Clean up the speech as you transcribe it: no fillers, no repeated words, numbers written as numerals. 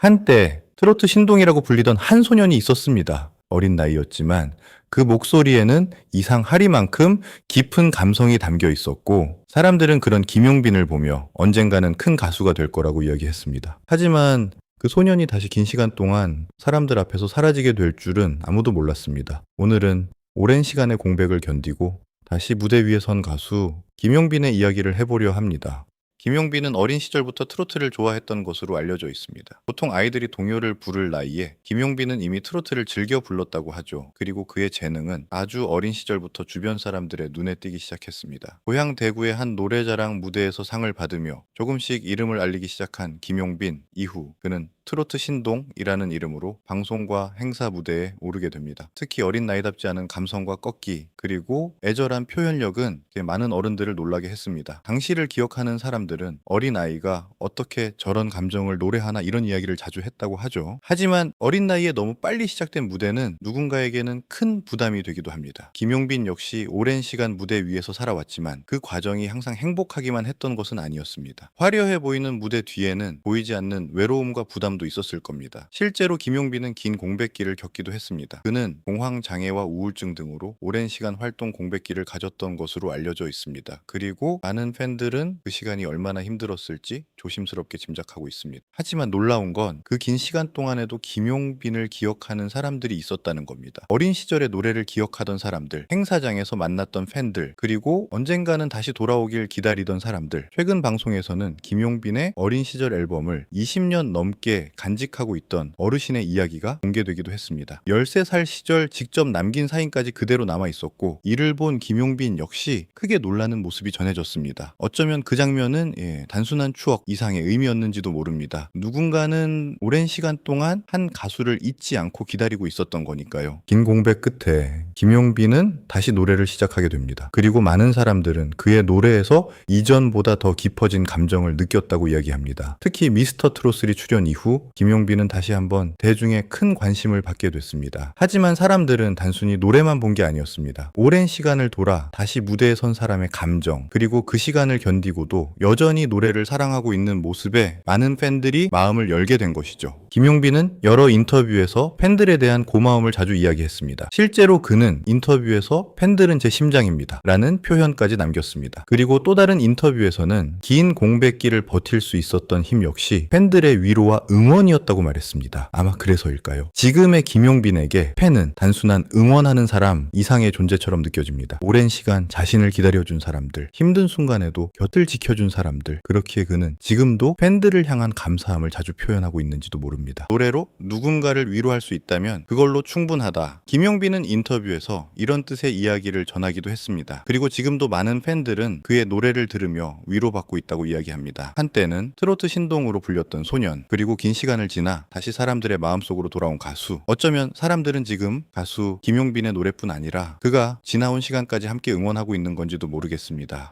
한때 트로트 신동이라고 불리던 한 소년이 있었습니다. 어린 나이였지만 그 목소리에는 이상하리만큼 깊은 감성이 담겨 있었고 사람들은 그런 김용빈을 보며 언젠가는 큰 가수가 될 거라고 이야기했습니다. 하지만 그 소년이 다시 긴 시간 동안 사람들 앞에서 사라지게 될 줄은 아무도 몰랐습니다. 오늘은 오랜 시간의 공백을 견디고 다시 무대 위에 선 가수 김용빈의 이야기를 해보려 합니다. 김용빈은 어린 시절부터 트로트를 좋아했던 것으로 알려져 있습니다. 보통 아이들이 동요를 부를 나이에 김용빈은 이미 트로트를 즐겨 불렀다고 하죠. 그리고 그의 재능은 아주 어린 시절부터 주변 사람들의 눈에 띄기 시작했습니다. 고향 대구의 한 노래자랑 무대에서 상을 받으며 조금씩 이름을 알리기 시작한 김용빈. 이후 그는 트로트 신동이라는 이름으로 방송과 행사 무대에 오르게 됩니다. 특히 어린 나이답지 않은 감성과 꺾기 그리고 애절한 표현력은 많은 어른들을 놀라게 했습니다. 당시를 기억하는 사람들은 어린 아이가 어떻게 저런 감정을 노래하나 이런 이야기를 자주 했다고 하죠. 하지만 어린 나이에 너무 빨리 시작된 무대는 누군가에게는 큰 부담이 되기도 합니다. 김용빈 역시 오랜 시간 무대 위에서 살아왔지만 그 과정이 항상 행복하기만 했던 것은 아니었습니다. 화려해 보이는 무대 뒤에는 보이지 않는 외로움과 부담 도 있었을 겁니다. 실제로 김용빈은 긴 공백기를 겪기도 했습니다. 그는 공황장애와 우울증 등으로 오랜 시간 활동 공백기를 가졌던 것으로 알려져 있습니다. 그리고 많은 팬들은 그 시간이 얼마나 힘들었을지 조심스럽게 짐작하고 있습니다. 하지만 놀라운 건 그 긴 시간 동안에도 김용빈을 기억하는 사람들이 있었다는 겁니다. 어린 시절의 노래를 기억하던 사람들, 행사장에서 만났던 팬들, 그리고 언젠가는 다시 돌아오길 기다리던 사람들. 최근 방송에서는 김용빈의 어린 시절 앨범을 20년 넘게 간직하고 있던 어르신의 이야기가 공개되기도 했습니다. 13살 시절 직접 남긴 사인까지 그대로 남아 있었고 이를 본 김용빈 역시 크게 놀라는 모습이 전해졌습니다. 어쩌면 그 장면은 단순한 추억 이상의 의미였는지도 모릅니다. 누군가는 오랜 시간 동안 한 가수를 잊지 않고 기다리고 있었던 거니까요. 긴 공백 끝에 김용빈은 다시 노래를 시작하게 됩니다. 그리고 많은 사람들은 그의 노래에서 이전보다 더 깊어진 감정을 느꼈다고 이야기합니다. 특히 미스터 트롯3 출연 이후 김용빈은 다시 한번 대중의 큰 관심을 받게 됐습니다. 하지만 사람들은 단순히 노래만 본 게 아니었습니다. 오랜 시간을 돌아 다시 무대에 선 사람의 감정, 그리고 그 시간을 견디고도 여전히 노래를 사랑하고 있는 모습에 많은 팬들이 마음을 열게 된 것이죠. 김용빈은 여러 인터뷰에서 팬들에 대한 고마움을 자주 이야기했습니다. 실제로 그는 인터뷰에서 팬들은 제 심장입니다 라는 표현까지 남겼습니다. 그리고 또 다른 인터뷰에서는 긴 공백기를 버틸 수 있었던 힘 역시 팬들의 위로와 응원이었다고 말했습니다. 아마 그래서일까요? 지금의 김용빈에게 팬은 단순한 응원하는 사람 이상의 존재처럼 느껴집니다. 오랜 시간 자신을 기다려준 사람들, 힘든 순간에도 곁을 지켜준 사람들, 그렇기에 그는 지금도 팬들을 향한 감사함을 자주 표현하고 있는지도 모릅니다. 노래로 누군가를 위로할 수 있다면 그걸로 충분하다. 김용빈은 인터뷰에서 이런 뜻의 이야기를 전하기도 했습니다. 그리고 지금도 많은 팬들은 그의 노래를 들으며 위로받고 있다고 이야기합니다. 한때는 트로트 신동으로 불렸던 소년, 그리고 긴 시간을 지나 다시 사람들의 마음속으로 돌아온 가수. 어쩌면 사람들은 지금 가수 김용빈의 노래뿐 아니라 그가 지나온 시간까지 함께 응원하고 있는 건지도 모르겠습니다.